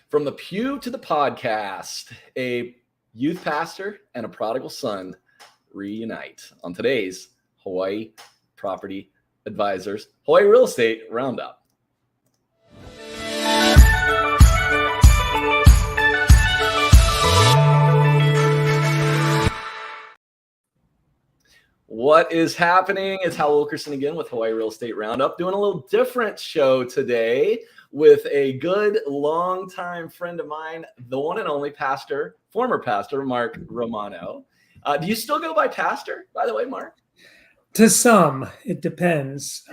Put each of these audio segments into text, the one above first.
From the pew to the podcast, a youth pastor and a prodigal son reunite on today's Hawaii Property Advisors Hawaii Real Estate Roundup. What is happening? It's Hal Wilkerson again with Hawaii Real Estate Roundup, doing a little different show today with a good longtime friend of mine, the one and only former pastor, Mark Romano. Do you still go by pastor, by the way, Mark? To some, it depends.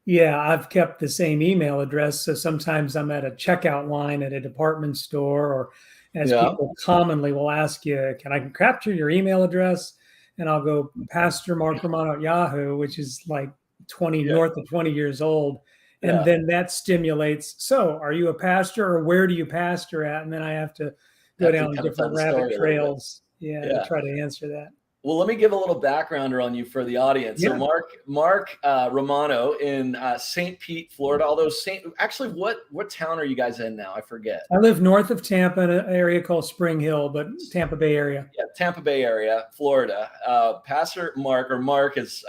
Yeah. I've kept the same email address. So sometimes I'm at a checkout line at a department store, or as people commonly will ask you, can I capture your email address? And I'll go Pastor Mark Romano at Yahoo, which is like north of 20 years old. And then that stimulates. So are you a pastor, or where do you pastor at? And then I have to go down different rabbit trails to try to answer that. Well, let me give a little backgrounder on you for the audience. Yeah. So Mark Romano in St. Pete, Florida. Although actually, what town are you guys in now? I forget. I live north of Tampa in an area called Spring Hill, but Tampa Bay area. Yeah, Tampa Bay area, Florida. Pastor Mark, or Mark as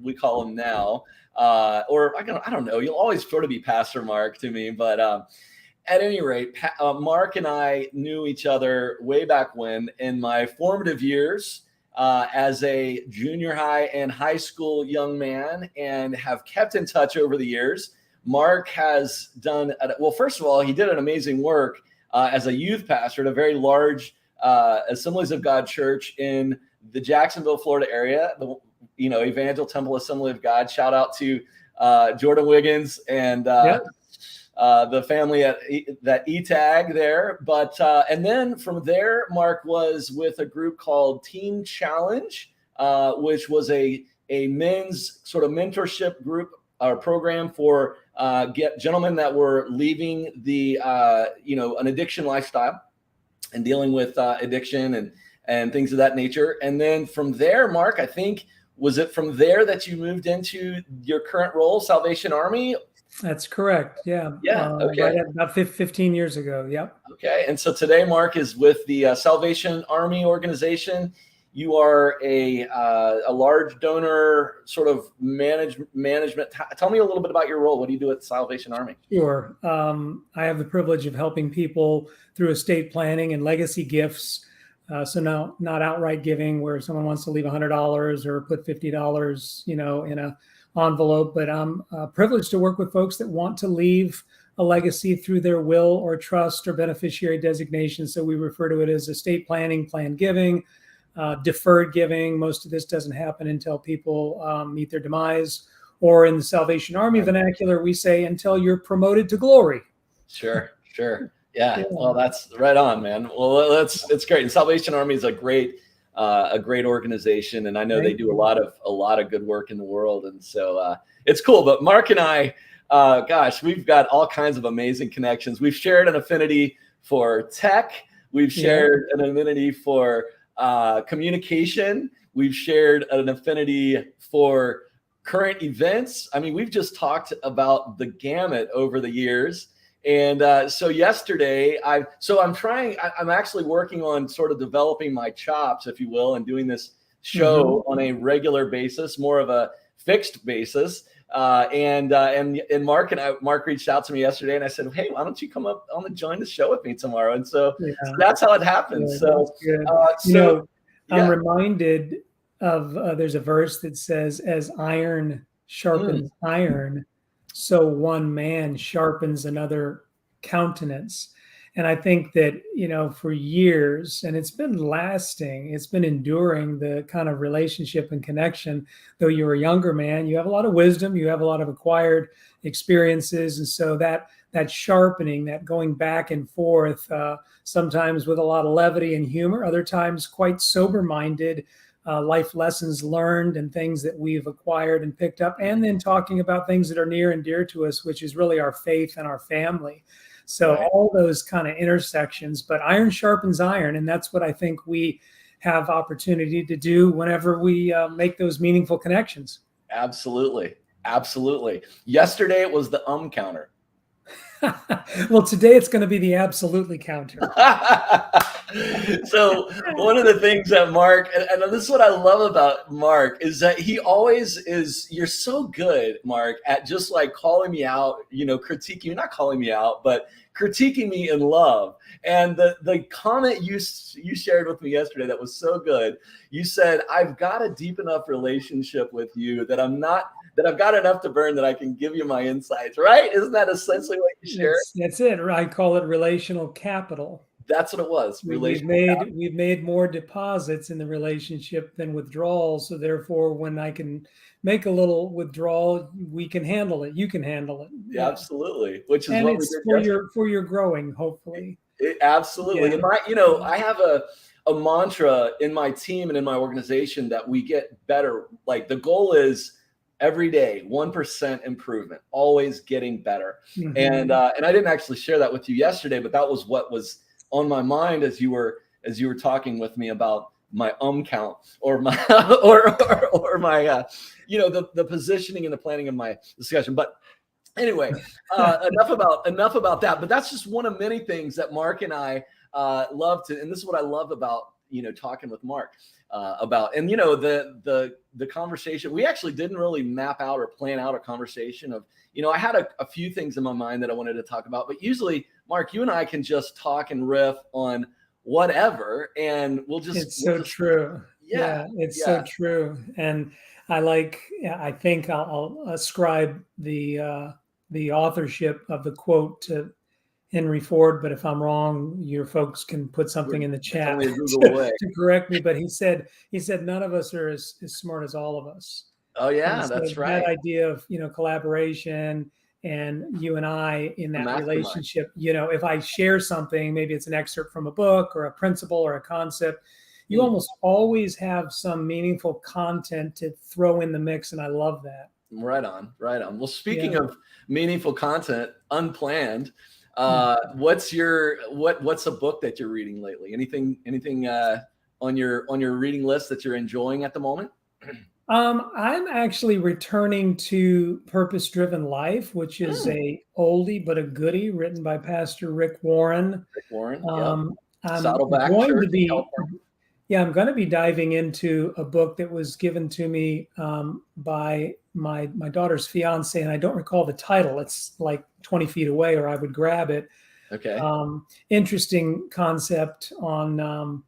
we call him now, or I don't know. You'll always sort of be Pastor Mark to me, but at any rate, Mark and I knew each other way back when in my formative years. As a junior high and high school young man, and have kept in touch over the years. Mark has done, first of all, he did an amazing work as a youth pastor at a very large Assemblies of God church in the Jacksonville, Florida area, the Evangel Temple Assembly of God. Shout out to Jordan Wiggins and the family at that ETAG there. But and then from there, Mark was with a group called Teen Challenge, which was a men's sort of mentorship group or program for gentlemen that were leaving the an addiction lifestyle and dealing with addiction and things of that nature. And then from there, Mark, I think, was it from there that you moved into your current role, Salvation Army? That's correct. Yeah. Okay. Right about 15 years ago. Yep. Okay. And so today, Mark is with the Salvation Army organization. You are a large donor, sort of management. Tell me a little bit about your role. What do you do at Salvation Army? Sure. I have the privilege of helping people through estate planning and legacy gifts. So now, not outright giving where someone wants to leave $100 or put $50, in a envelope, but I'm privileged to work with folks that want to leave a legacy through their will or trust or beneficiary designation. So we refer to it as estate planning, planned giving, deferred giving. Most of this doesn't happen until people meet their demise, or in the Salvation Army vernacular, we say until you're promoted to glory. Sure. Yeah. Well, that's right on, man. Well, it's great. And Salvation Army is a great organization, and I know they do a lot of good work in the world, and so it's cool. But Mark and I, we've got all kinds of amazing connections. We've shared an affinity for tech. We've shared an affinity for communication. We've shared an affinity for current events. I mean, we've just talked about the gamut over the years. And so yesterday, I'm actually working on sort of developing my chops, if you will, and doing this show on a regular basis, more of a fixed basis. And Mark reached out to me yesterday, and I said, hey, why don't you come up on and join the show with me tomorrow? And so that's how it happened. I'm reminded of there's a verse that says, as iron sharpens iron, so one man sharpens another countenance. And I think that, for years, and it's been lasting, it's been enduring, the kind of relationship and connection. Though you're a younger man, you have a lot of wisdom, you have a lot of acquired experiences. And so that sharpening, that going back and forth, sometimes with a lot of levity and humor, other times quite sober-minded, life lessons learned and things that we've acquired and picked up, and then talking about things that are near and dear to us, which is really our faith and our family. So all those kind of intersections, but iron sharpens iron. And that's what I think we have opportunity to do whenever we make those meaningful connections. Absolutely. Yesterday it was the counter. Well, today it's going to be the absolutely counter. So one of the things that Mark, and this is what I love about Mark, is that he always is, you're so good, Mark, at just like calling me out, critiquing, not calling me out, but critiquing me in love. And the comment you shared with me yesterday that was so good, you said, I've got a deep enough relationship with you that I've got enough to burn that I can give you my insights, right? Isn't that essentially what you shared? That's it. I call it relational capital. That's what it was. We've made more deposits in the relationship than withdrawals. So therefore, when I can make a little withdrawal, we can handle it. You can handle it. Yeah, absolutely. Which is and what it's we did for your growing, hopefully. Absolutely. Yeah. And I have a mantra in my team and in my organization that we get better. Like the goal is every day, 1% improvement, always getting better. Mm-hmm. And I didn't actually share that with you yesterday, but that was what was on my mind as you were talking with me about my count or my or my the positioning and the planning of my discussion. But anyway, enough about that. But that's just one of many things that Mark and I love to, and this is what I love about talking with Mark about. And the conversation, we actually didn't really map out or plan out a conversation of, I had a few things in my mind that I wanted to talk about, but usually, Mark, you and I can just talk and riff on whatever, and it's so true. Yeah, it's so true. And I think I'll ascribe the authorship of the quote to Henry Ford, but if I'm wrong, your folks can put something in the chat to correct me. But he said none of us are as smart as all of us. Oh yeah, that's right. That idea of collaboration, and you and I in that relationship. If I share something, maybe it's an excerpt from a book or a principle or a concept, you almost always have some meaningful content to throw in the mix, and I love that. Right on. Well, speaking of meaningful content, unplanned. What's a book that you're reading lately? Anything on your reading list that you're enjoying at the moment? I'm actually returning to Purpose Driven Life, which is a oldie but a goodie, written by Pastor Rick Warren. I'm Saddleback going to be I'm going to be diving into a book that was given to me by my daughter's fiance, and I don't recall the title. It's like 20 feet away, or I would grab it. Okay. Interesting concept on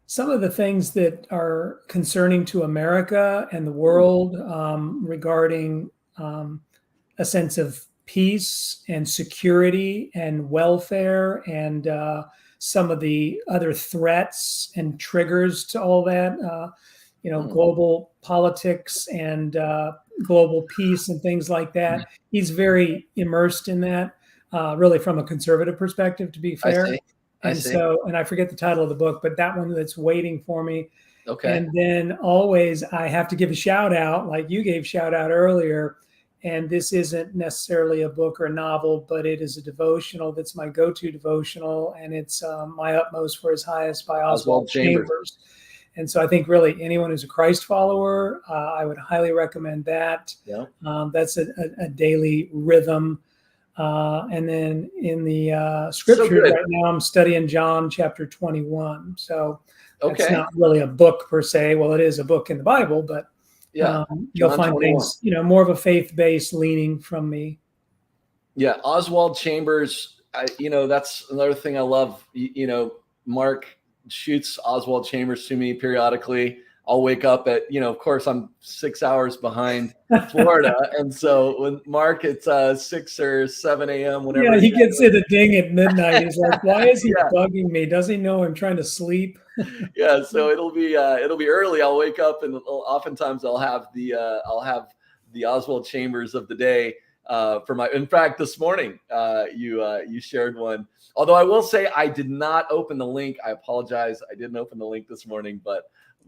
some of the things that are concerning to America and the world regarding a sense of peace and security and welfare and some of the other threats and triggers to all that, global politics and global peace and things like that. He's very immersed in that, really from a conservative perspective, to be fair. I see. And I forget the title of the book, but that one that's waiting for me. Okay. And then always I have to give a shout out, like you gave shout out earlier. And this isn't necessarily a book or a novel, but it is a devotional that's my go-to devotional. And it's My Utmost for His Highest by Oswald Chambers. And so I think really anyone who's a Christ follower, I would highly recommend that. Yeah. That's a daily rhythm. And then in the scripture right now, I'm studying John chapter 21. So it's not really a book per se. Well, it is a book in the Bible, but you'll find 21. Things, more of a faith-based leaning from me. Yeah. Oswald Chambers, that's another thing I love. Mark shoots Oswald Chambers to me periodically. I'll wake up at, of course, I'm 6 hours behind Florida. And so when Mark, it's 6 or 7 a.m. whenever. Yeah, he gets it a ding at midnight. He's like, why is he bugging me? Does he know I'm trying to sleep? Yeah, so it'll be early. I'll wake up and oftentimes I'll have the Oswald Chambers of the day in fact, this morning you shared one. Although I will say I did not open the link. I apologize. I didn't open the link this morning, but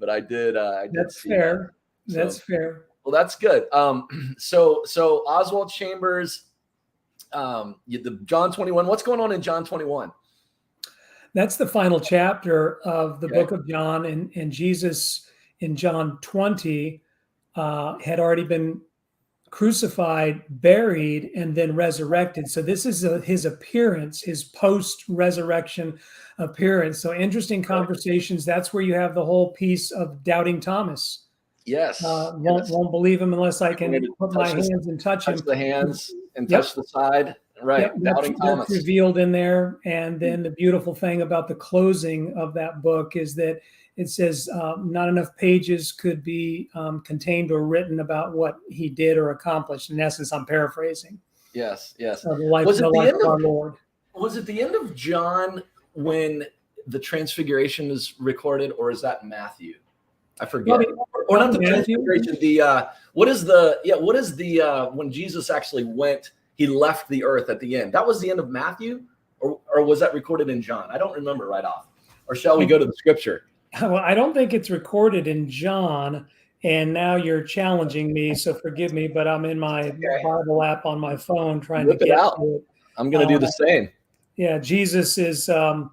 I did. That's fair. That's fair. Well, that's good. So Oswald Chambers, the John 21. What's going on in John 21? That's the final chapter of the book of John, and Jesus in John 20 had already been crucified, buried, and then resurrected. So this is his appearance, his post-resurrection appearance. So interesting conversations. That's where you have the whole piece of doubting Thomas. Yes. Won't believe him unless I can put my hands and touch him. Touch the hands and touch the side. Right. Yep, Doubting Thomas. That's revealed in there. And then the beautiful thing about the closing of that book is that it says not enough pages could be contained or written about what he did or accomplished. In essence, I'm paraphrasing. Yes, yes. The life of our Lord. Was it the end of John when the Transfiguration is recorded, or is that Matthew? I forget. Or not the Transfiguration. What is the when Jesus actually went, he left the earth at the end? That was the end of Matthew, or was that recorded in John? I don't remember right off. Or shall we go to the scripture? Well, I don't think it's recorded in John, and now you're challenging me, so forgive me, but I'm in my Bible app on my phone trying to get out. to it. I'm going to do the same. Yeah, Jesus is again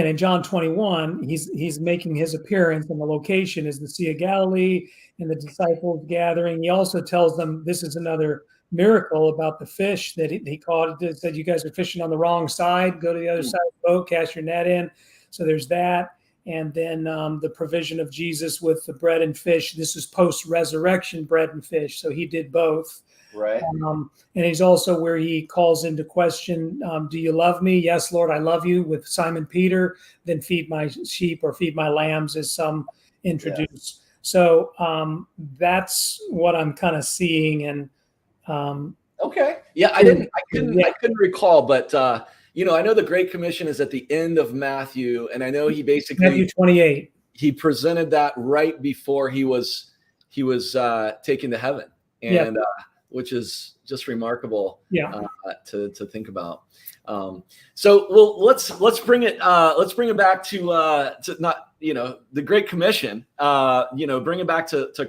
in John 21. He's making his appearance, and the location is the Sea of Galilee, and the disciples gathering. He also tells them this is another miracle about the fish that he caught. It said, "You guys are fishing on the wrong side. Go to the other side of the boat, cast your net in." So there's that. And then the provision of Jesus with the bread and fish. This is post-resurrection bread and fish. So he did both. Right. And he's also where he calls into question, do you love me? Yes, Lord, I love you, with Simon Peter. Then feed my sheep or feed my lambs, as some introduce. Yes. So that's what I'm kind of seeing. And okay. Yeah, I couldn't recall, but I know the Great Commission is at the end of Matthew, and I know he basically Matthew 28. He presented that right before he was taken to heaven, and which is just remarkable. To think about. So let's bring it back to not the Great Commission. Bring it back to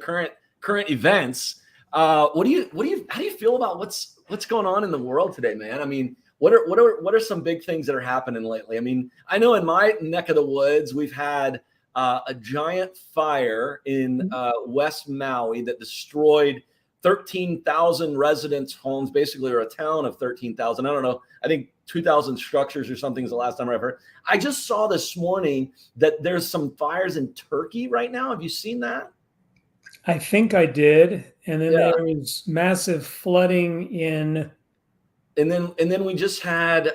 current events. How do you feel about what's going on in the world today, man? I mean, what are some big things that are happening lately? I mean, I know in my neck of the woods, we've had a giant fire in West Maui that destroyed 13,000 residents' homes, basically, or a town of 13,000. I don't know. I think 2,000 structures or something is the last time I heard. I just saw this morning that there's some fires in Turkey right now. Have you seen that? I think I did. And then there was massive flooding in. And then we just had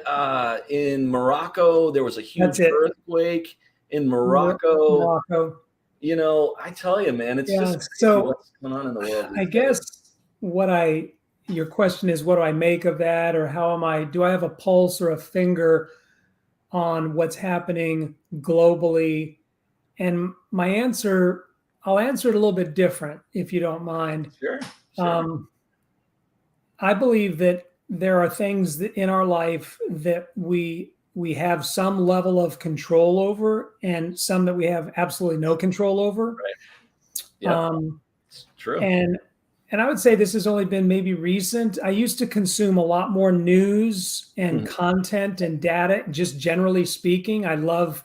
in Morocco, there was a huge earthquake in Morocco. I tell you, man, it's just so what's going on in the world. I guess your question is, what do I make of that, or do I have a pulse or a finger on what's happening globally? And my answer, I'll answer it a little bit different, if you don't mind. Sure. I believe that there are things that in our life that we have some level of control over, and some that we have absolutely no control over. Right. Yeah. It's true. And I would say this has only been maybe recent. I used to consume a lot more news and content and data, just generally speaking. I love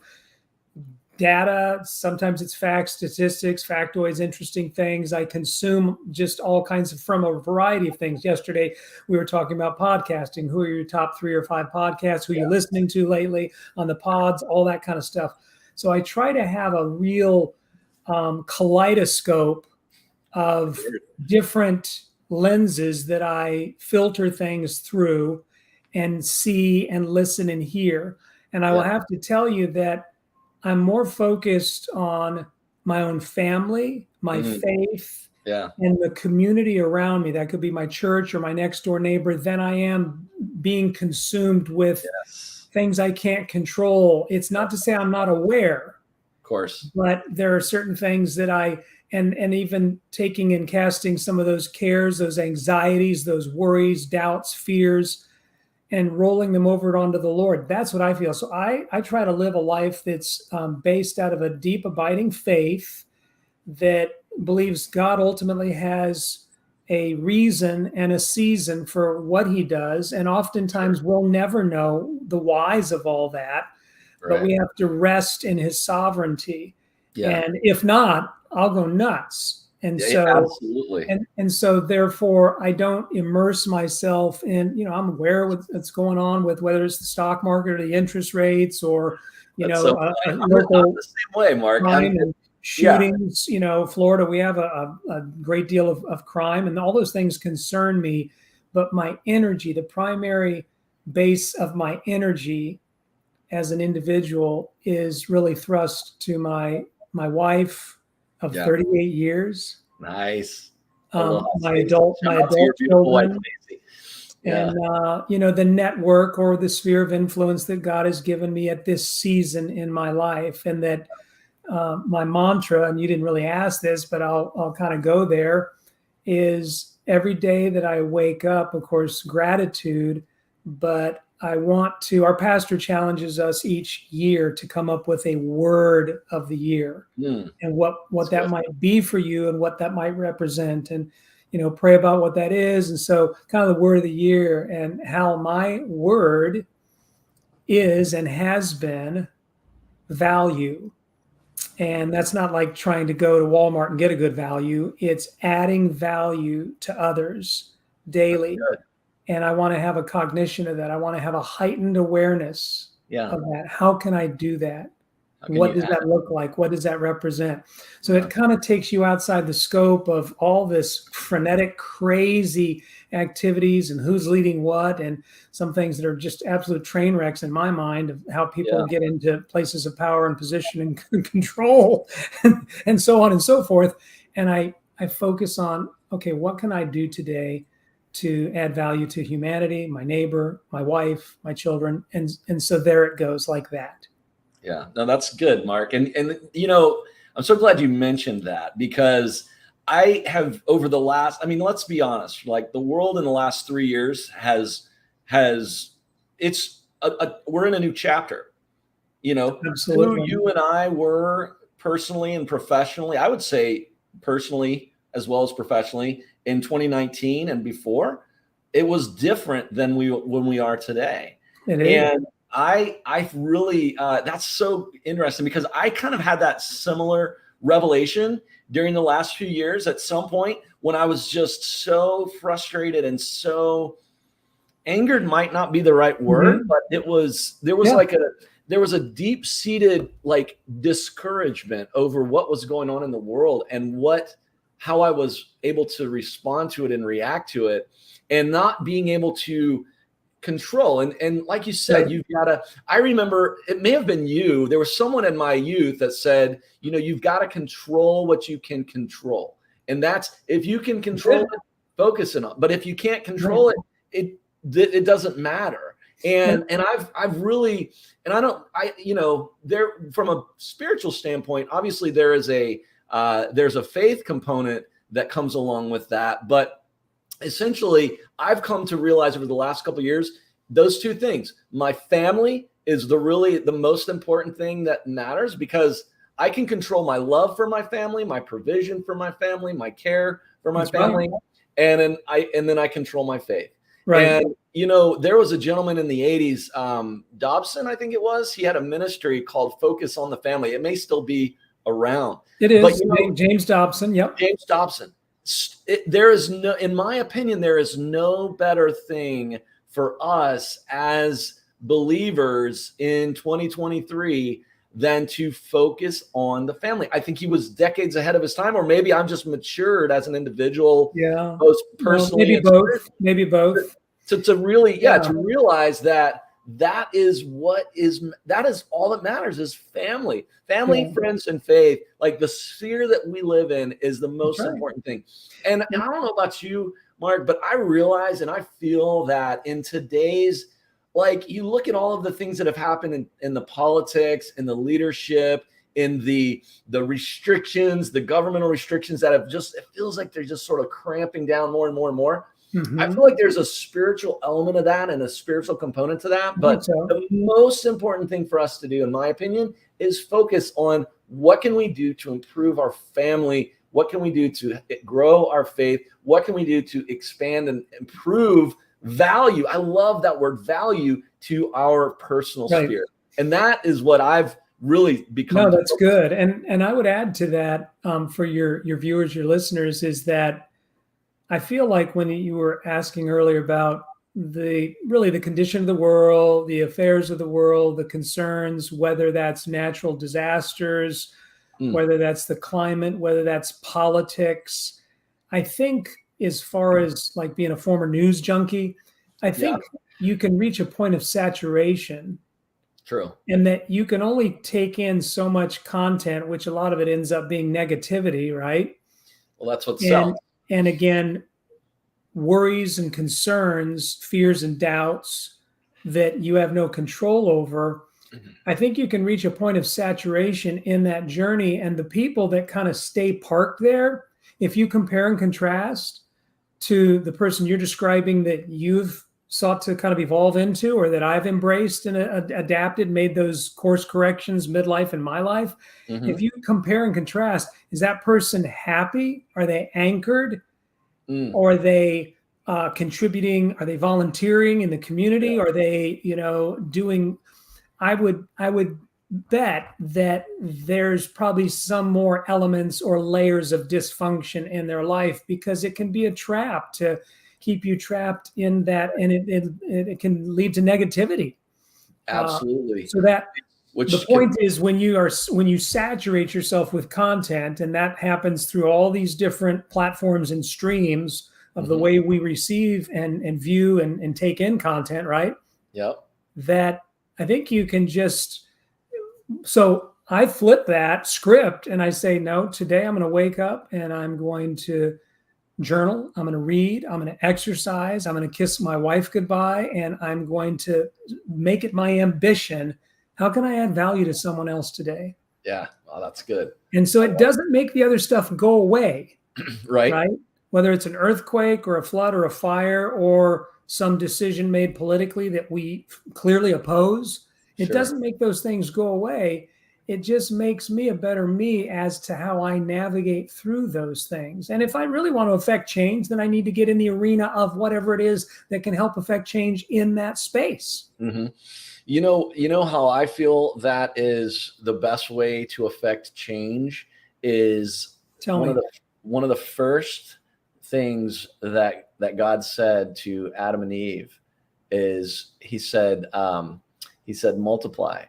data. Sometimes it's facts, statistics, factoids, interesting things. I consume just all kinds from a variety of things. Yesterday, we were talking about podcasting. Who are your top 3 or 5 podcasts? Who are you listening to lately on the pods? All that kind of stuff. So I try to have a real kaleidoscope of different lenses that I filter things through and see and listen and hear. And I will have to tell you that I'm more focused on my own family, my faith, and the community around me. That could be my church or my next door neighbor, than I am being consumed with things I can't control. It's not to say I'm not aware, of course, but there are certain things that and even taking and casting some of those cares, those anxieties, those worries, doubts, fears, and rolling them over onto the Lord. That's what I feel. So I try to live a life that's based out of a deep, abiding faith that believes God ultimately has a reason and a season for what he does. And oftentimes we'll never know the whys of all that, but we have to rest in his sovereignty. And if not, I'll go nuts. And Yeah, so, absolutely. and so therefore I don't immerse myself in, I'm aware of what's going on with whether it's the stock market or the interest rates or, That's so a funny. I'm local the same way, Mark. crime and Yeah, shootings. Florida, we have a great deal of crime, and all those things concern me. But my energy, the primary base of my energy as an individual, is really thrust to my wife of yeah. 38 years, Nice. Aloha, my Stacey. adult Shout out to your beautiful wife, children, Stacey. Yeah, and the network or the sphere of influence that God has given me at this season in my life. And that my mantra, and you didn't really ask this, but I'll kind of go there, is every day that I wake up, of course, gratitude, but our pastor challenges us each year to come up with a word of the year, and what that good. might be for you and what that might represent, and pray about what that is. And so kind of the word of the year, and how my word is and has been value. And that's not like trying to go to Walmart and get a good value. It's adding value to others That's daily. good. And I want to have a cognition of that. I want to have a heightened awareness Yeah. of that. How can I do that? How can What you does add? that look like? What does that represent? So Yeah. it kind of takes you outside the scope of all this frenetic, crazy activities and who's leading what, and some things that are just absolute train wrecks in my mind of how people Yeah. get into places of power and position and control and so on and so forth. And I focus on, okay, what can I do today to add value to humanity, my neighbor, my wife, my children? And so there it goes, like that. Yeah, no, that's good, Mark. And I'm so glad you mentioned that, because I have over the last, I mean, let's be honest, like the world in the last 3 years has we're in a new chapter, who Absolutely. you and I were personally and professionally, I would say personally as well as professionally in 2019 and before, it was different than when we are today. It is. And I really that's so interesting, because I kind of had that similar revelation during the last few years at some point, when I was just so frustrated and so angered, might not be the right word, but there was Yeah. there was a deep seated like discouragement over what was going on in the world, and how I was able to respond to it and react to it, and not being able to control. And like you said, Right. you've got to, I remember it may have been you, there was someone in my youth that said, you've got to control what you can control. And that's, if you can control it, focus on it. But if you can't control it, it doesn't matter. And I've really, and there, from a spiritual standpoint, obviously there's a faith component that comes along with that. But essentially, I've come to realize over the last couple of years, those two things, my family is the most important thing that matters, because I can control my love for my family, my provision for my family, my care for my family. Right. And then I control my faith. Right. And, there was a gentleman in the 80s, Dobson, I think it was, he had a ministry called Focus on the Family. It may still be around. It is. But, James Dobson. Yep. James Dobson. There is no, in my opinion, there is no better thing for us as believers in 2023 than to focus on the family. I think he was decades ahead of his time, or maybe I'm just matured as an individual. Yeah. Both personally, maybe both. Maybe both. To really, to realize that is all that matters, is family, friends, and faith. Like the sphere that we live in is the most important thing. And I don't know about you, Mark, but I realize and I feel that in today's, like, you look at all of the things that have happened in the politics, in the leadership, in the restrictions, the governmental restrictions that have just, it feels like they're just sort of cramping down more and more and more. Mm-hmm. I feel like there's a spiritual element of that and a spiritual component to that. But the most important thing for us to do, in my opinion, is focus on what can we do to improve our family? What can we do to grow our faith? What can we do to expand and improve value? I love that word, value, to our personal sphere. And that is what I've really become. No, that's good. And I would add to that, for your viewers, your listeners, is that I feel like when you were asking earlier about the condition of the world, the affairs of the world, the concerns, whether that's natural disasters, whether that's the climate, whether that's politics, I think as far as like being a former news junkie, I think you can reach a point of saturation. True. And that you can only take in so much content, which a lot of it ends up being negativity, right? Well, that's what sells. And again, worries and concerns, fears and doubts that you have no control over. I think you can reach a point of saturation in that journey. And the people that kind of stay parked there, if you compare and contrast to the person you're describing that you've sought to kind of evolve into, or that I've embraced and adapted, made those course corrections midlife in my life. If you compare and contrast, is that person happy? Are they anchored? Or are they contributing? Are they volunteering in the community? Are they, doing? I would bet that there's probably some more elements or layers of dysfunction in their life, because it can be a trap to keep you trapped in that, and it can lead to negativity. Absolutely. So that the point is, when you saturate yourself with content, and that happens through all these different platforms and streams of the way we receive and view and take in content, right? Yep. That I think you can so I flip that script and I say, no, today I'm going to wake up and I'm going to journal, I'm going to read, I'm going to exercise, I'm going to kiss my wife goodbye, and I'm going to make it my ambition. How can I add value to someone else today? Yeah, well, that's good. And so it doesn't make the other stuff go away, right? Whether it's an earthquake or a flood or a fire or some decision made politically that we clearly oppose, it doesn't make those things go away. It just makes me a better me as to how I navigate through those things. And if I really want to affect change, then I need to get in the arena of whatever it is that can help affect change in that space. You know how I feel that is the best way to affect change is one of the first things that God said to Adam and Eve is he said multiply,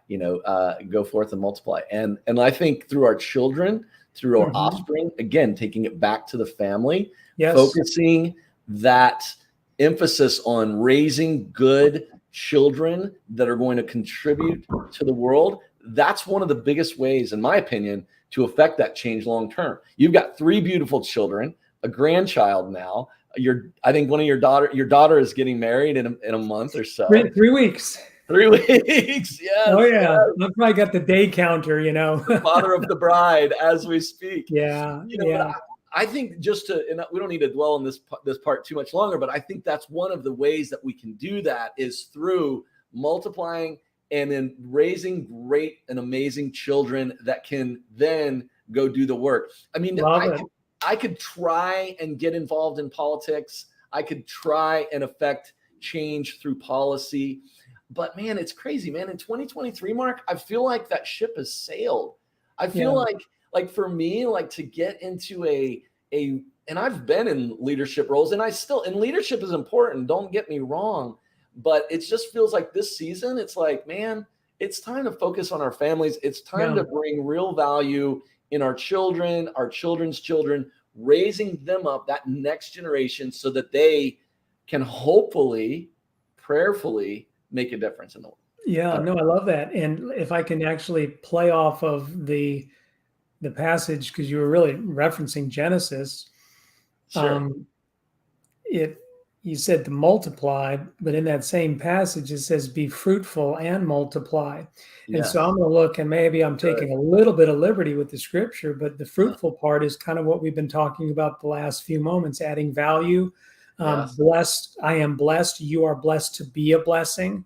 go forth and multiply. And I think through our children, through our offspring, again, taking it back to the family, focusing that emphasis on raising good children that are going to contribute to the world. That's one of the biggest ways, in my opinion, to affect that change long term. You've got 3 beautiful children, a grandchild now. I think one of your daughter is getting married in a month or so. 3 weeks. 3 weeks. Yes. Oh yeah. Yes. I've probably got the day counter, The father of the bride as we speak. Yeah. But I think and we don't need to dwell on this part too much longer, but I think that's one of the ways that we can do that is through multiplying and then raising great and amazing children that can then go do the work. I mean, I could try and get involved in politics. I could try and affect change through policy. But man, it's crazy, man. In 2023, Mark, I feel like that ship has sailed. I feel like for me, like to get into and I've been in leadership roles, and leadership is important. Don't get me wrong, but it just feels like this season, it's like, man, it's time to focus on our families. It's time to bring real value in our children, our children's children, raising them up, that next generation, so that they can hopefully, prayerfully make a difference in the world. Yeah, no, I love that. And if I can actually play off of the passage, because you were really referencing Genesis, you said to multiply, but in that same passage, it says be fruitful and multiply. And so I'm going to look, and maybe I'm taking a little bit of liberty with the scripture, but the fruitful part is kind of what we've been talking about the last few moments, adding value. Blessed, I am blessed. You are blessed to be a blessing.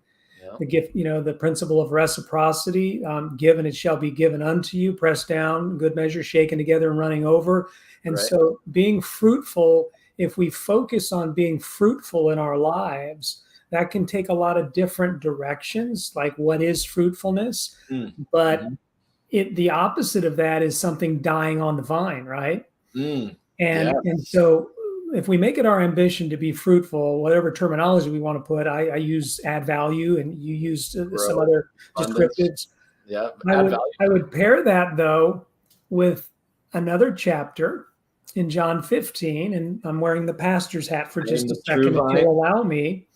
The gift, the principle of reciprocity, given it shall be given unto you, pressed down, good measure, shaken together and running over. And so being fruitful, if we focus on being fruitful in our lives, that can take a lot of different directions, like what is fruitfulness. But the opposite of that is something dying on the vine, right? And Yes. so if we make it our ambition to be fruitful, whatever terminology we want to put, I use add value, and you use some Growth, other abundance. descriptives. Yeah. I Add would value. I would pair that though with another chapter in John 15, and I'm wearing the pastor's hat for I am just a the true second, if vine. you'll allow me.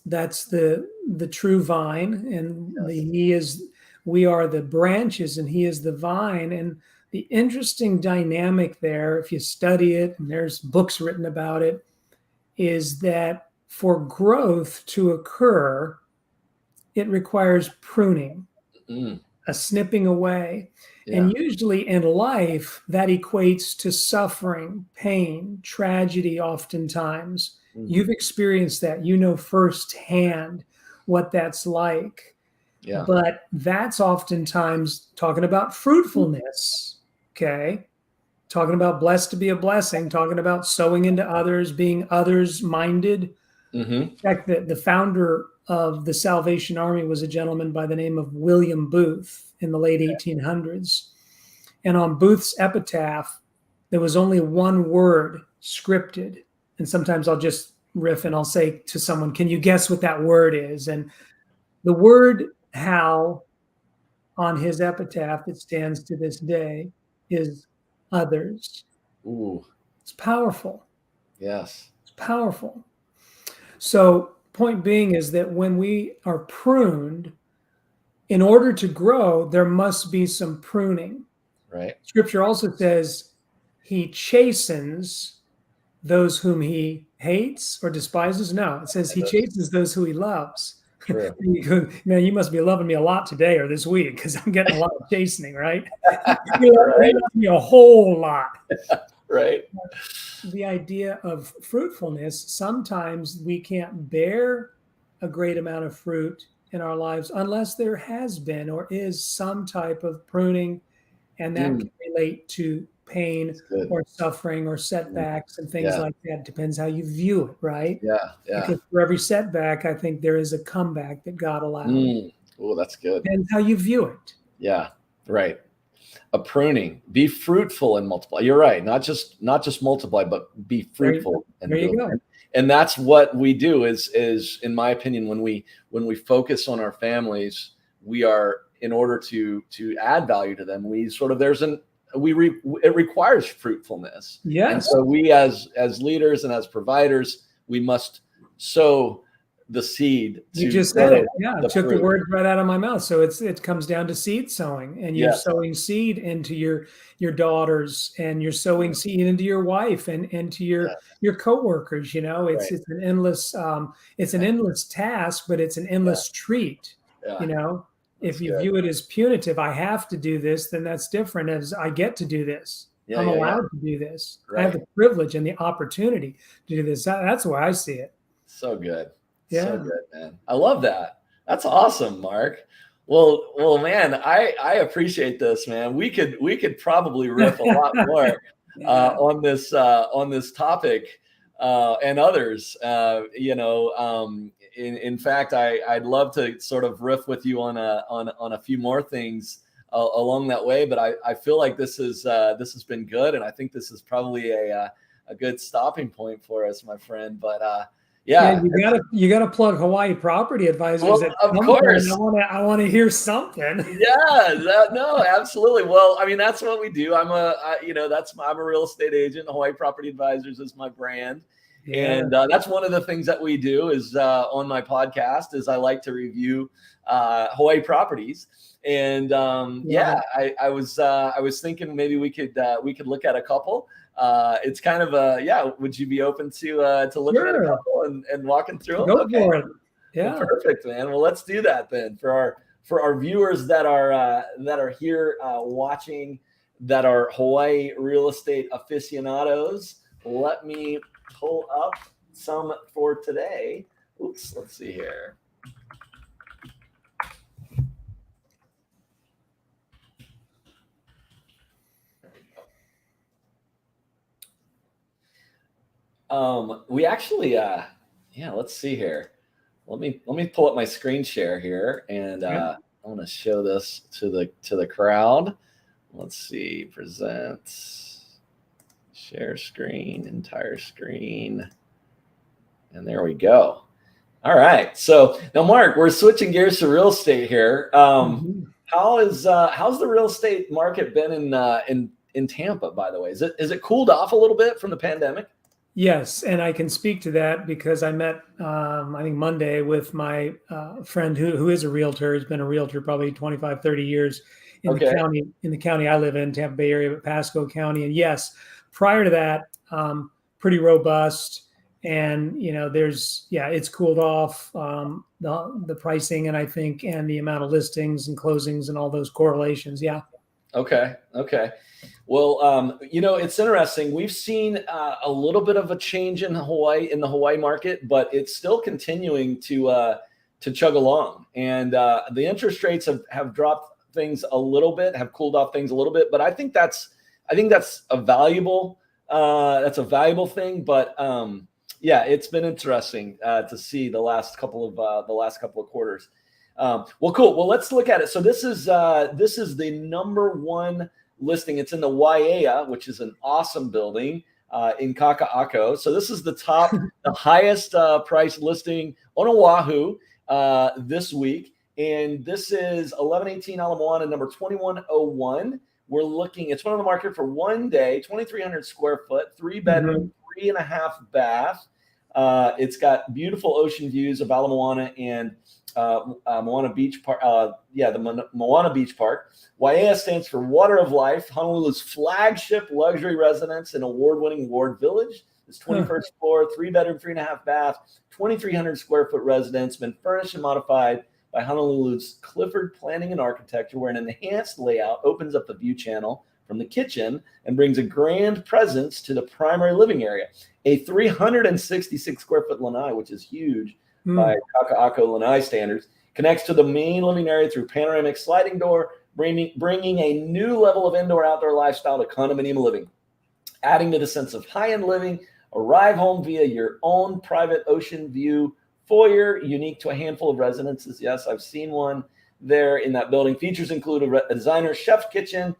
That's the true vine, and Yes. we are the branches, and he is the vine. And the interesting dynamic there, if you study it, and there's books written about it, is that for growth to occur, it requires pruning, Mm, a snipping away. yeah. And usually in life, that equates to suffering, pain, tragedy, oftentimes. You've experienced that. You know firsthand what that's like. Yeah. But that's oftentimes talking about fruitfulness, okay? Talking about blessed to be a blessing, talking about sowing into others, being others minded. In fact, the founder of the Salvation Army was a gentleman by the name of William Booth in the late 1800s. And on Booth's epitaph, there was only one word scripted. And sometimes I'll just riff and I'll say to someone, can you guess what that word is? And the word Hal on his epitaph that stands to this day is others. Ooh. It's powerful. Yes. It's powerful. So, point being is that when we are pruned, in order to grow, there must be some pruning. Right. Scripture also says he chastens those whom he hates or despises. No, it says he chastens those who he loves. True. You go, man, you must be loving me a lot today or this week because I'm getting a lot of chastening, right? You love me a whole lot. Right. The idea of fruitfulness, sometimes we can't bear a great amount of fruit in our lives unless there has been or is some type of pruning, and that can relate to pain or suffering or setbacks and things like that. Depends how you view it, right? Yeah. Yeah. Because for every setback, I think there is a comeback that God allows. Oh, that's good. Depends how you view it. Yeah. Right. A pruning. Be fruitful and multiply. You're right. Not just multiply, but be fruitful. There you go. And that's what we do is in my opinion, when we focus on our families, we are, in order to add value to them, we sort of it requires fruitfulness. Yes. And so we as leaders and as providers, we must sow the seed. You just said it. Yeah, took the words right out of my mouth. So it comes down to seed sowing, and you're sowing seed into your daughters, and you're sowing seed into your wife and into your coworkers. You know, it's an endless task, but it's an endless treat. You know, if you view it as punitive, I have to do this, then that's different. As I get to do this, I'm allowed to do this. I have the privilege and the opportunity to do this. That's the way I see it. So good. Yeah. So good, man. I love that. That's awesome, Mark. Well, man, I appreciate this, man. We could probably riff a lot more on this topic and others. In fact, I'd love to sort of riff with you on a few more things along that way. But I feel like this has been good, and I think this is probably a good stopping point for us, my friend. But yeah, you gotta plug Hawaii Property Advisors. Well, of course, I want to hear something. Yeah, no, absolutely. Well, I mean, that's what we do. I'm a real estate agent. Hawaii Property Advisors is my brand, and that's one of the things that we do is on my podcast is I like to review Hawaii properties. And I was thinking maybe we could look at a couple. It's kind of would you be open to looking at a couple and walking through them? Go for it. Yeah. Well, perfect, man. Well, let's do that then for our viewers that are here watching, that are Hawaii real estate aficionados. Let me pull up some for today. Oops, let's see here. We actually, let's see here. Let me pull up my screen share here, and want to show this to the crowd. Let's see, present, share screen, entire screen. And there we go. All right. So now, Mark, we're switching gears to real estate here. How's the real estate market been in Tampa, by the way? Is it cooled off a little bit from the pandemic? Yes, and I can speak to that because I met, I think Monday, with my friend who is a realtor. He's been a realtor probably 25, 30 years in the county I live in, Tampa Bay area, but Pasco County. And yes, prior to that, pretty robust. And it's cooled off, the pricing, and I think, and the amount of listings and closings and all those correlations. Yeah. Okay. Well, it's interesting. We've seen a little bit of a change in the Hawaii market, but it's still continuing to chug along. And the interest rates have dropped things a little bit, have cooled off things a little bit. But I think that's a valuable thing. But it's been interesting to see the last couple of quarters. Well, cool. Well, let's look at it. So this is the number one listing. It's in the Waiea, which is an awesome building in Kaka'ako. So this is the highest price listing on Oahu this week. And this is 1118 Ala Moana, number 2101. We're looking, it's been on the market for 1 day, 2,300 square foot, 3 bedroom, 3.5 bath. It's got beautiful ocean views of Ala Moana and Moana Beach Park. The Moana Beach Park. Waiea stands for Water of Life, Honolulu's flagship luxury residence and award-winning Ward Village. This 21st floor, 3 bedroom, 3.5 bath, 2,300 square foot residence, been furnished and modified by Honolulu's Clifford Planning and Architecture, where an enhanced layout opens up the view channel from the kitchen and brings a grand presence to the primary living area. A 366 square foot lanai, which is huge by Kaka'ako lanai standards, connects to the main living area through panoramic sliding door, bringing a new level of indoor-outdoor lifestyle to condominium living. Adding to the sense of high-end living, arrive home via your own private ocean view foyer, unique to a handful of residences. Yes, I've seen one there in that building. Features include a designer chef kitchen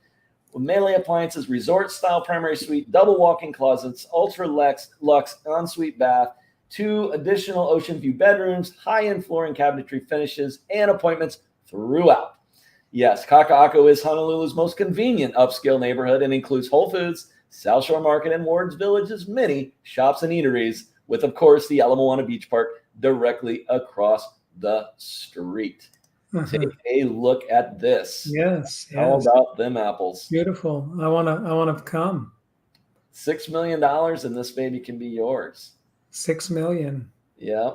with melee appliances, resort-style primary suite, double walk-in closets, ultra-luxe ensuite bath, 2 additional ocean view bedrooms, high-end flooring cabinetry finishes, and appointments throughout. Yes, Kaka'ako is Honolulu's most convenient upscale neighborhood and includes Whole Foods, South Shore Market, and Ward's Village's many shops and eateries, with, of course, the Ala Moana Beach Park directly across the street. Take a look at this. Yes. How about them apples? Beautiful. I want to come. $6 million, and this baby can be yours. 6 million. Yeah.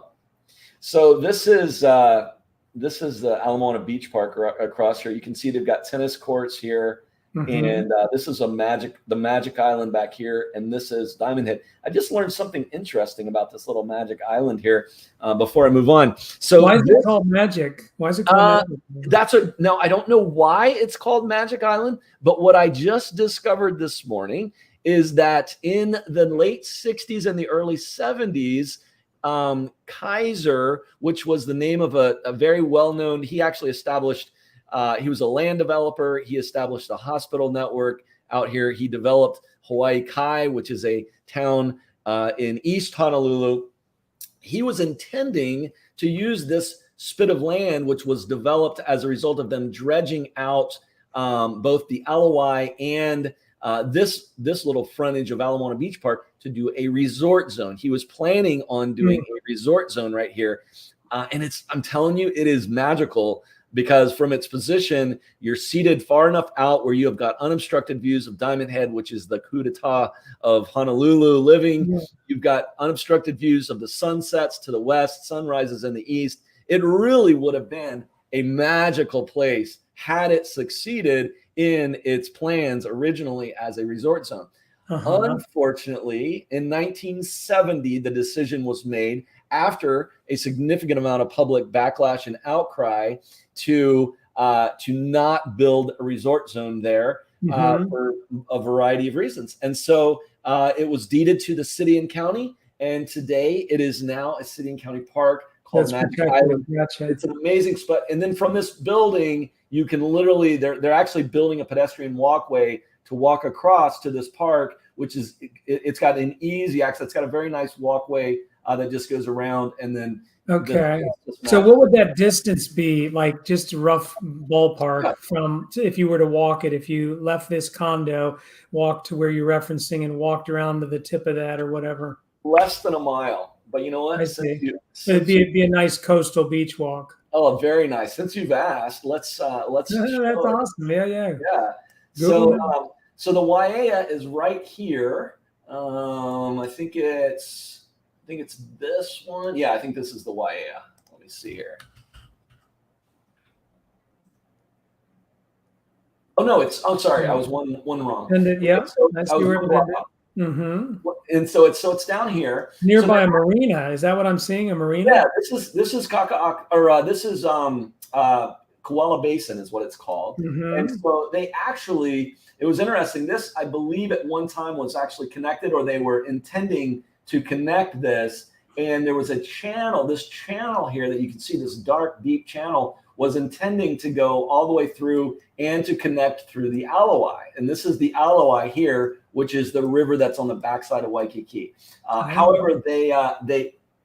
So this is the Ala Moana Beach Park across here. You can see they've got tennis courts here. And this is the Magic Island back here, and this is Diamond Head. I just learned something interesting about this little Magic Island here before I move on. So why is it called Magic? Why is it called Magic? Now I don't know why it's called Magic Island, but what I just discovered this morning is that in the late 60s and the early 70s, Kaiser, which was the name of a very well-known, he actually established, he was a land developer. He established a hospital network out here. He developed Hawaii Kai, which is a town in East Honolulu. He was intending to use this spit of land, which was developed as a result of them dredging out both the Alawai and this little frontage of Ala Moana Beach Park to do a resort zone. He was planning on doing a resort zone right here. And I'm telling you, it is magical, because from its position, you're seated far enough out where you have got unobstructed views of Diamond Head, which is the coup d'etat of Honolulu living. Yeah. You've got unobstructed views of the sunsets to the west, sunrises in the east. It really would have been a magical place had it succeeded in its plans originally as a resort zone. Unfortunately, in 1970, the decision was made after a significant amount of public backlash and outcry to not build a resort zone there for a variety of reasons. And so it was deeded to the city and county, and today it is now a city and county park called That's Magic protected. Island. Gotcha. It's an amazing spot. And then from this building, you can literally, they're actually building a pedestrian walkway to walk across to this park, which is, it's got an easy access. It's got a very nice walkway that just goes around, and then okay. So what would that distance be, like just a rough ballpark from, if you were to walk it, if you left this condo, walked to where you're referencing and walked around to the tip of that or whatever? Less than a mile. But you know what? I see. It'd be a nice coastal beach walk. Oh, very nice. Since you've asked, let's That's awesome. Yeah. So the Waiea is right here. I think it's this one. Yeah, I think this is the Waiea. Let me see here. Oh no, I'm sorry, I was one wrong. And yeah, so I see where and so it's down here nearby a marina. Is that what I'm seeing? A marina? Yeah, this is Kaka'ako, or this is Koala Basin is what it's called. And so they actually, it was interesting. This, I believe, at one time was actually connected, or they were intending to connect this. And there was a channel, this channel here that you can see, this dark, deep channel, was intending to go all the way through and to connect through the Aloi. And this is the Aloi here, which is the river that's on the backside of Waikiki. However, they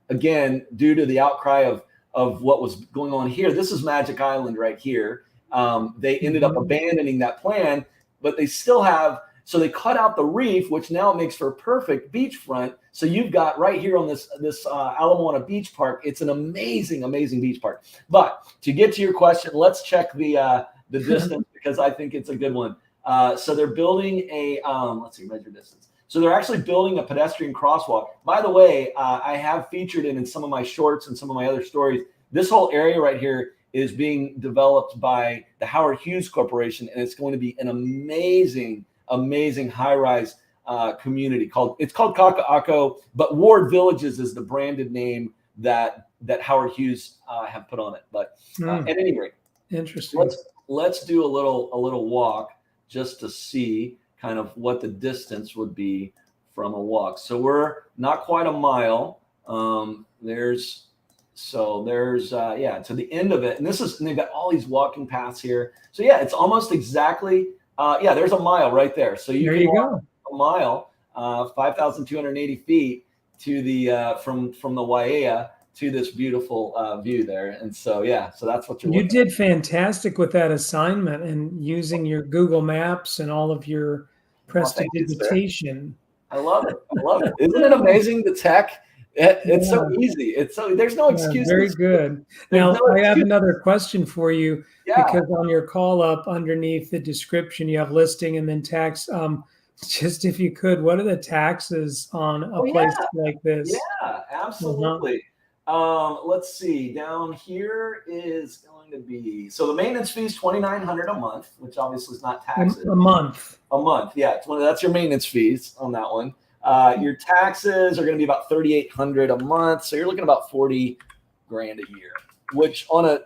again, due to the outcry of what was going on here, this is Magic Island right here. They ended up abandoning that plan, but they still have, so they cut out the reef, which now makes for a perfect beachfront. So you've got right here on this Ala Moana Beach Park. It's an amazing, amazing beach park. But to get to your question, let's check the distance because I think it's a good one. So they're building a, let's see, measure distance. So they're actually building a pedestrian crosswalk. By the way, I have featured it in some of my shorts and some of my other stories. This whole area right here is being developed by the Howard Hughes Corporation, and it's going to be an amazing, amazing high-rise community it's called Kaka'ako, but Ward Villages is the branded name that Howard Hughes have put on it. But at any rate, interesting. Let's do a little walk just to see kind of what the distance would be from a walk. So we're not quite a mile. There's to the end of it, and they've got all these walking paths here. So yeah, it's almost exactly there's a mile right there. So you can walk a mile, 5,280 feet to the from the Waiea to this beautiful view there. And so so that's what you did fantastic with that assignment and using your Google Maps and all of your prestidigitation. I love it. Isn't it amazing, the tech? It's so easy. There's no excuses. Very good. Now I have another question for you because on your call up underneath the description you have listing and then tax. Just if you could, what are the taxes on a place like this? Yeah, absolutely. Let's see. Down here is going to be, so the maintenance fee is $2,900 a month, which obviously is not taxes. A month. Yeah, that's your maintenance fees on that one. Your taxes are going to be about $3,800 a month, so you're looking at about $40,000 a year, which on a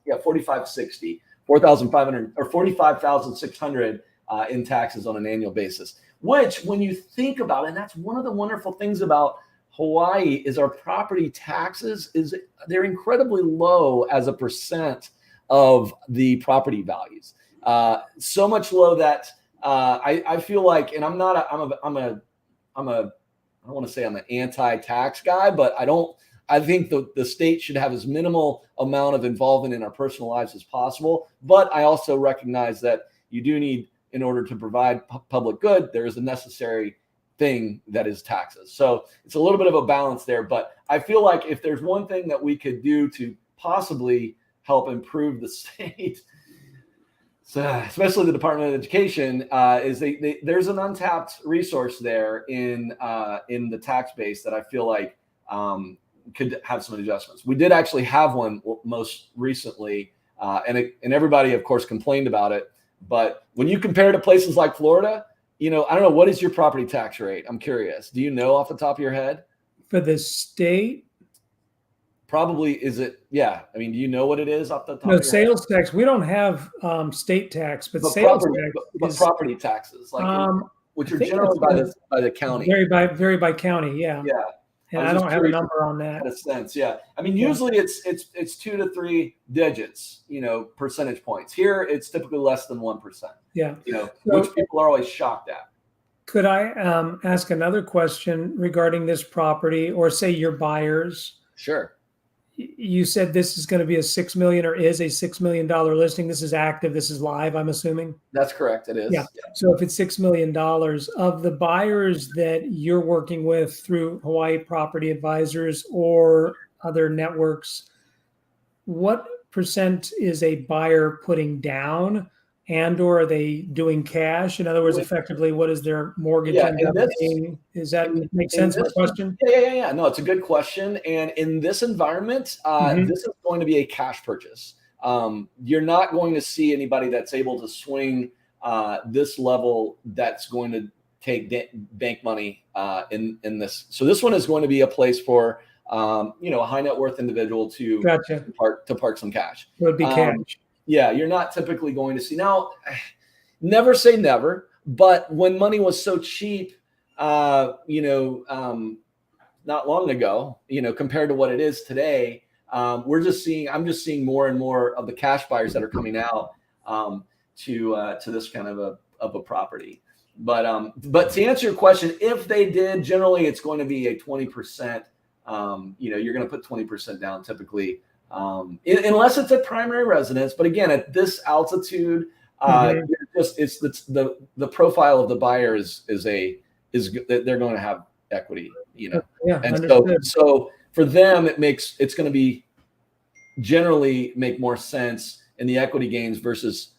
4,560, 4,500 or 45,600 in taxes on an annual basis. Which, when you think about it, and that's one of the wonderful things about Hawaii is our property taxes they're incredibly low as a percent of the property values. So much low that I feel like, and I don't want to say I'm an anti-tax guy, but I think the state should have as minimal amount of involvement in our personal lives as possible. But I also recognize that you do need, in order to provide public good, there is a necessary thing that is taxes. So it's a little bit of a balance there. But I feel like if there's one thing that we could do to possibly help improve the state, so especially the Department of Education, is there's an untapped resource there in the tax base that I feel like could have some adjustments. We did actually have one most recently, and everybody, of course, complained about it. But when you compare to places like Florida, I don't know, what is your property tax rate? I'm curious. Do you know off the top of your head? For the state? Probably, is it? Yeah. I mean, do you know what it is off the top of your sales head? Tax. We don't have state tax, but sales tax. But property taxes, which are generally by the county. Vary by county, yeah. Yeah. And I don't have a number on that. Kind of sense, yeah. I mean, usually it's 2 to 3 digits, percentage points. Here, it's typically less than 1%. Yeah, which people are always shocked at. Could I ask another question regarding this property, or say your buyers? Sure. You said this is going to be a $6 million, or is a $6 million listing. This is active. This is live, I'm assuming. That's correct. It is. Yeah. So if it's $6 million, of the buyers that you're working with through Hawaii Property Advisors or other networks, what percent is a buyer putting down, and or are they doing cash? In other words, effectively, what is their mortgage end up paying? Does that make sense? My question? Yeah. No, it's a good question. And in this environment, this is going to be a cash purchase. You're not going to see anybody that's able to swing this level that's going to take bank money in this. So this one is going to be a place for a high net worth individual to park some cash. It would be cash. Yeah, you're not typically going to see. Now, never say never, but when money was so cheap, not long ago, compared to what it is today, I'm just seeing more and more of the cash buyers that are coming out to this kind of a property. But to answer your question, if they did, generally it's going to be a 20%. You're going to put 20% down typically. Unless it's a primary residence, but again, at this altitude, it's the profile of the buyer is they're going to have equity, and so for them it's going to be generally make more sense in the equity gains versus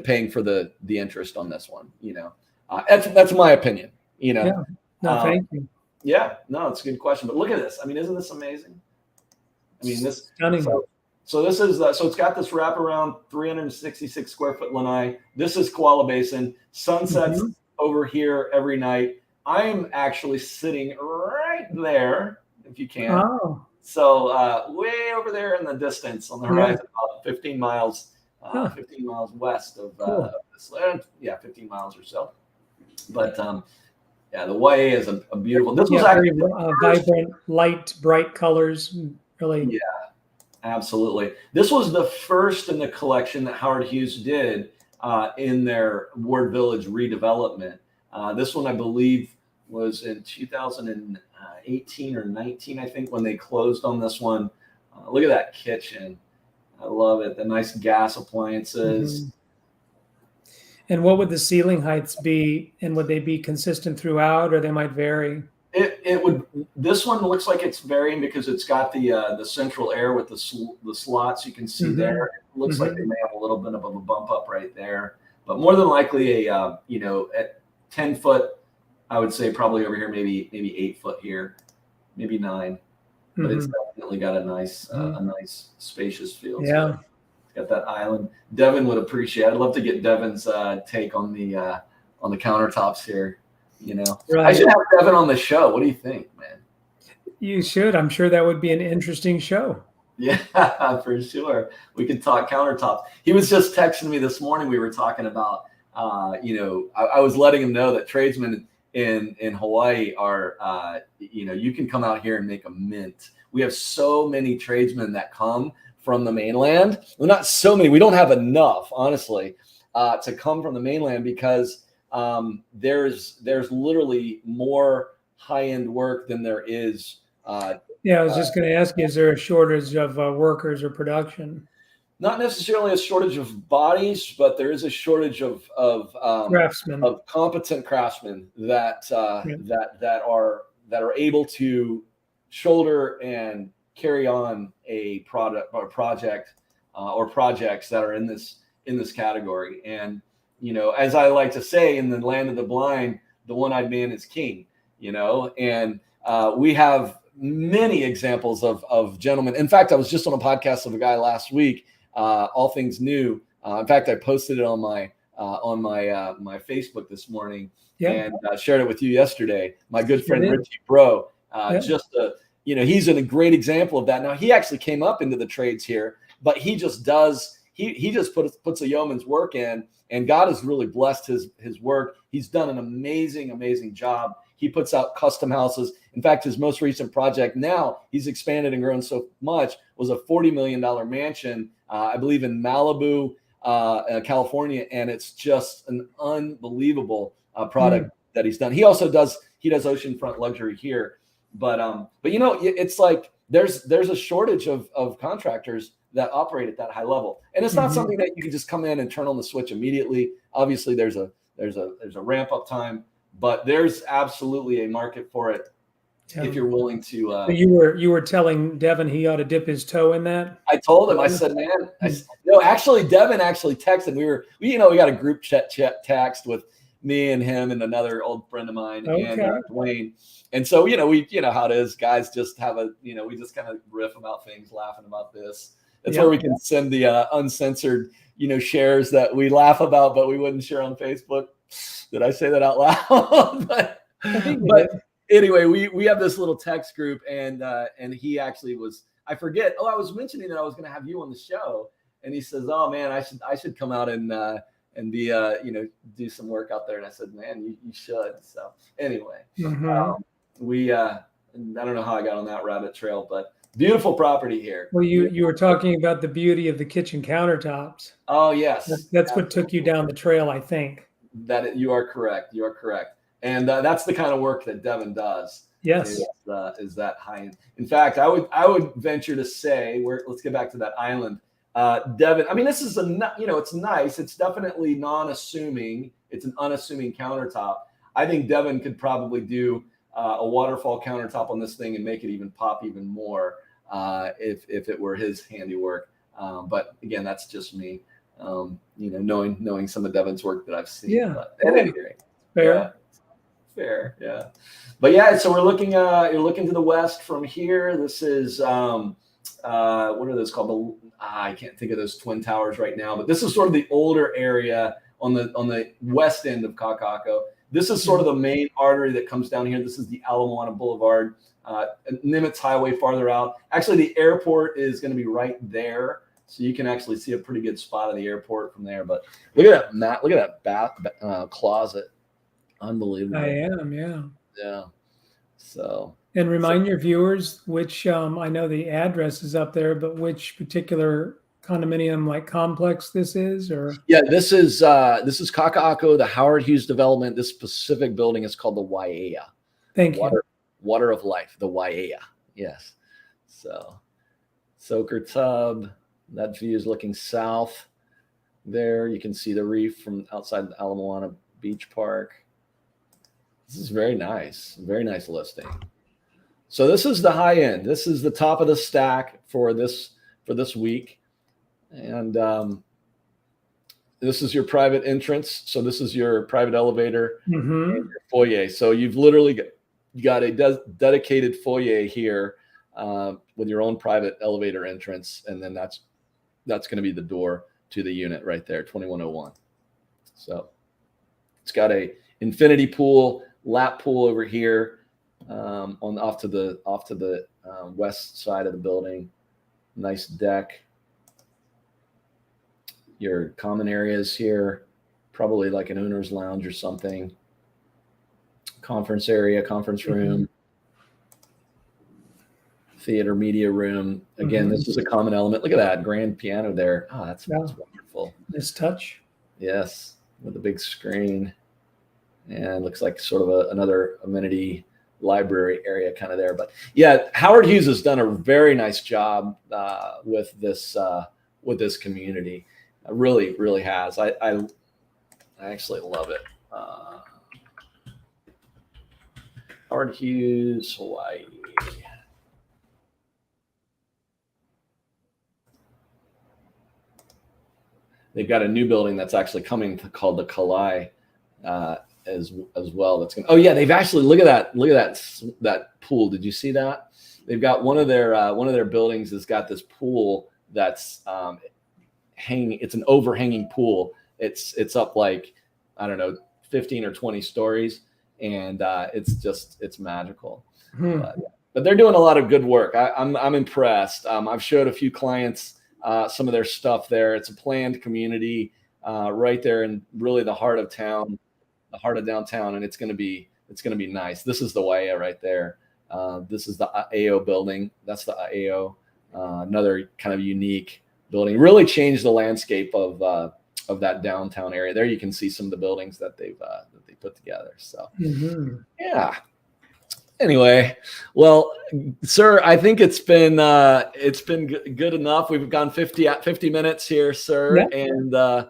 paying for the interest on this one. That's my opinion. No, thank you. Yeah, no, it's a good question, but look at this. I mean, isn't this amazing? I mean, this stunning. So this is so it's got this wraparound 366 square foot lanai. This is Koala Basin. Sunsets over here every night. I'm actually sitting right there, if you can. Oh. So way over there in the distance on the horizon, about 15 miles, 15 miles west of this land. Yeah, 15 miles or so. But the YA is a beautiful. This was actually vibrant, light, bright colors. Really. Yeah, absolutely. This was the first in the collection that Howard Hughes did in their Ward Village redevelopment. This one, I believe, was in 2018 or 19, I think, when they closed on this one. Look at that kitchen. I love it. The nice gas appliances. And what would the ceiling heights be? And would they be consistent throughout, or they might vary? It would. This one looks like it's varying because it's got the central air with the slots you can see there. It looks like they may have a little bit of a bump up right there, but more than likely at 10 foot, I would say probably over here maybe 8 foot here, maybe 9, but it's definitely got a nice spacious feel. Yeah, it's got that island. Devin would appreciate. I'd love to get Devin's take on the countertops here. Right. I should have Devin on the show. What do you think, man? You should. I'm sure that would be an interesting show. Yeah, for sure. We could talk countertops. He was just texting me this morning. We were talking about, I was letting him know that tradesmen in Hawaii are, you can come out here and make a mint. We have so many tradesmen that come from the mainland. Well, not so many. We don't have enough, honestly, to come from the mainland because there's literally more high-end work than there is. I was just going to ask you, is there a shortage of workers or production? Not necessarily a shortage of bodies, but there is a shortage of craftsmen, of competent craftsmen that are able to shoulder and carry on a product or project or projects that are in this category. And as I like to say, in the land of the blind, the one-eyed man is king, and we have many examples of gentlemen. In fact, I was just on a podcast of a guy last week, All Things New. In fact, I posted it on my Facebook this morning and shared it with you yesterday. My good friend Richie Bro, he's a great example of that. Now, he actually came up into the trades here, but he just does. He just puts a yeoman's work in, and God has really blessed his work. He's done an amazing job. He puts out custom houses. In fact, his most recent project now, he's expanded and grown so much, was a $40 million mansion, I believe in Malibu, California. And it's just an unbelievable product that he's done. He also does oceanfront luxury here. But it's like there's a shortage of contractors that operate at that high level. And it's not something that you can just come in and turn on the switch immediately. Obviously, there's a ramp up time, but there's absolutely a market for it if you're willing to. You were telling Devin he ought to dip his toe in that. I told him. I said, man, actually, Devin actually texted. We got a group chat text with me and him and another old friend of mine and Dwayne. And so, we how it is. Guys just have we just kind of riff about things, laughing about this. That's where we can send the uncensored, shares that we laugh about, but we wouldn't share on Facebook. Did I say that out loud? but anyway, we have this little text group, and he actually was. I forget. I was mentioning that I was going to have you on the show, and he says, "Oh man, I should come out and be do some work out there." And I said, "Man, you should." So anyway, I don't know how I got on that rabbit trail, but. Beautiful property here. Well, you were talking about the beauty of the kitchen countertops. Oh, yes. That's what took you down the trail, I think. That you are correct. You are correct. And that's the kind of work that Devin does. Yes. Is that high end. In fact, I would venture to say, let's get back to that island. Devin, I mean, this is it's nice. It's definitely non-assuming. It's an unassuming countertop. I think Devin could probably do a waterfall countertop on this thing and make it even pop even more if it were his handiwork. But again, that's just me, knowing some of Devin's work that I've seen. Yeah. But at any rate, fair. Yeah. But yeah, so we're looking. You're looking to the west from here. This is what are those called? I can't think of those twin towers right now. But this is sort of the older area on the west end of Kakaako. This is sort of the main artery that comes down here. This is the Ala Moana Boulevard, Nimitz Highway farther out. Actually, the airport is going to be right there. So you can actually see a pretty good spot of the airport from there. But look at that, Matt. Look at that bath closet. Unbelievable. I am, yeah. Yeah. So. And remind your viewers which, I know the address is up there, but which particular condominium complex this is, or this is Kakaako, the Howard Hughes development. This specific building is called the Waiea. Thank you. Water of Life, the Waiea. Yes. So soaker tub. That view is looking south. There you can see the reef from outside the Ala Moana Beach Park. This is very nice listing. So this is the high end. This is the top of the stack for this week. And this is your private entrance. So this is your private elevator and your foyer. So you've literally got a dedicated foyer here with your own private elevator entrance. And then that's going to be the door to the unit right there, 2101. So it's got a infinity pool, lap pool over here off to the west side of the building. Nice deck. Your common areas here, probably like an owner's lounge or something. Conference area, conference room, theater, media room. Again, this is a common element. Look at that grand piano there. Oh, that's wonderful. Nice touch. Yes, with a big screen. And looks like sort of another amenity library area kind of there. But yeah, Howard Hughes has done a very nice job with this community. It really, really has. I actually love it. Howard Hughes, Hawaii. They've got a new building that's actually coming called the Kalai as well. That's going. Oh yeah, they've actually look at that pool. Did you see that? They've got one of their buildings has got this pool that's hanging. It's an overhanging pool. It's up like, I don't know, 15 or 20 stories, and it's magical. But they're doing a lot of good work. I'm impressed. I've showed a few clients some of their stuff there. It's a planned community right there in really the heart of town, the heart of downtown, and it's going to be it's going to be nice. This is the Waya right there. This is the AO building. That's the AO, another kind of unique building. Really changed the landscape of that downtown area. There you can see some of the buildings that they put together. So yeah. Anyway, well, sir, I think it's been good enough. We've gone 50 minutes here, sir. Yeah. And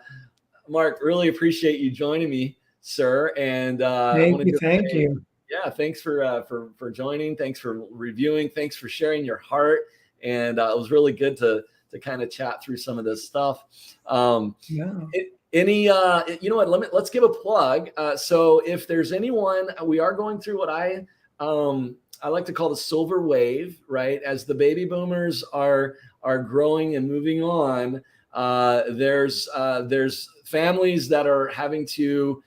Mark, really appreciate you joining me, sir. And thank you. Yeah, thanks for joining. Thanks for reviewing. Thanks for sharing your heart. And it was really good to kind of chat through some of this stuff. You know what? Let's give a plug. So if there's anyone, we are going through what I like to call the silver wave, right? As the baby boomers are growing and moving on, there's families that are having to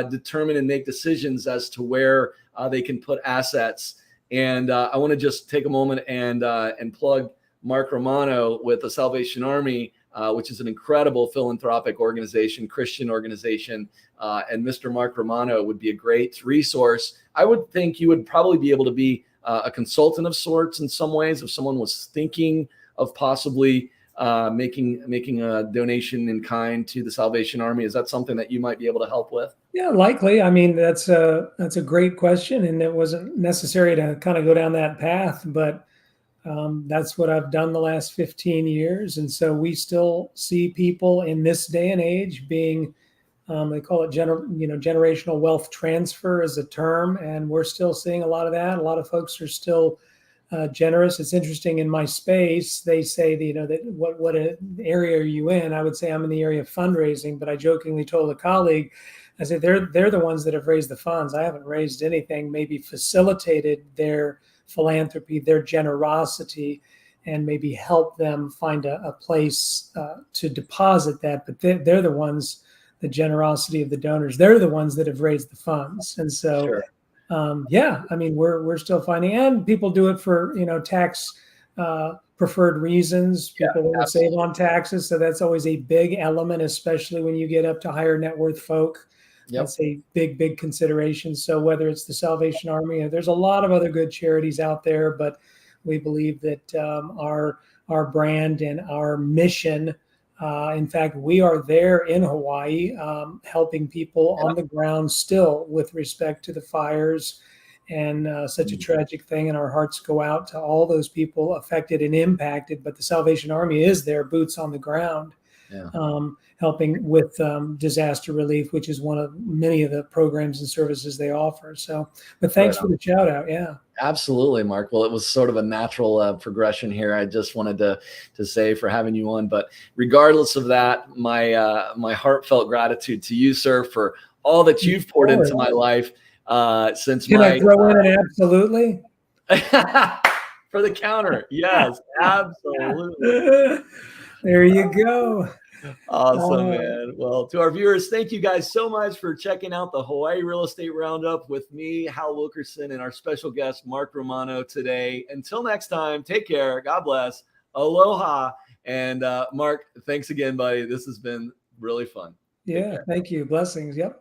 determine and make decisions as to where they can put assets. And I want to just take a moment and plug Mark Romano with the Salvation Army, which is an incredible philanthropic organization, Christian organization. And Mr. Mark Romano would be a great resource. I would think you would probably be able to be a consultant of sorts in some ways if someone was thinking of possibly making a donation in kind to the Salvation Army. Is that something that you might be able to help with? Yeah, likely. I mean, that's a great question, and it wasn't necessary to kind of go down that path, but that's what I've done the last 15 years. And so we still see people in this day and age being, they call it generational wealth transfer as a term. And we're still seeing a lot of that. A lot of folks are still generous. It's interesting in my space, they say, that what area are you in? I would say I'm in the area of fundraising, but I jokingly told a colleague, I said, they're the ones that have raised the funds. I haven't raised anything, maybe facilitated their philanthropy, their generosity, and maybe help them find a place to deposit that. But they're the ones, the generosity of the donors, they're the ones that have raised the funds. And so, sure. I mean, we're still finding, and people do it for, tax preferred reasons. People want to save on taxes. So that's always a big element, especially when you get up to higher net worth folk. Yep. That's a big consideration. So whether it's the Salvation Army, or there's a lot of other good charities out there, but we believe that our brand and our mission, in fact, we are there in Hawaii, helping people on the ground still with respect to the fires and such a tragic thing. And our hearts go out to all those people affected and impacted, but the Salvation Army is there, boots on the ground. Yeah. Helping with disaster relief, which is one of many of the programs and services they offer. So, but thanks for the shout out. Yeah, absolutely, Mark. Well, it was sort of a natural progression here. I just wanted to say for having you on, but regardless of that, my heartfult gratitude to you, sir, for all that you've poured into my life since Can I throw in an absolutely? For the counter. Yes, absolutely. There you go. Awesome, man. Well, to our viewers, thank you guys so much for checking out the Hawaii Real Estate Roundup with me, Hal Wilkerson, and our special guest, Mark Romano, today. Until next time, take care. God bless. Aloha. And Mark, thanks again, buddy. This has been really fun. Yeah, thank you. Blessings. Yep.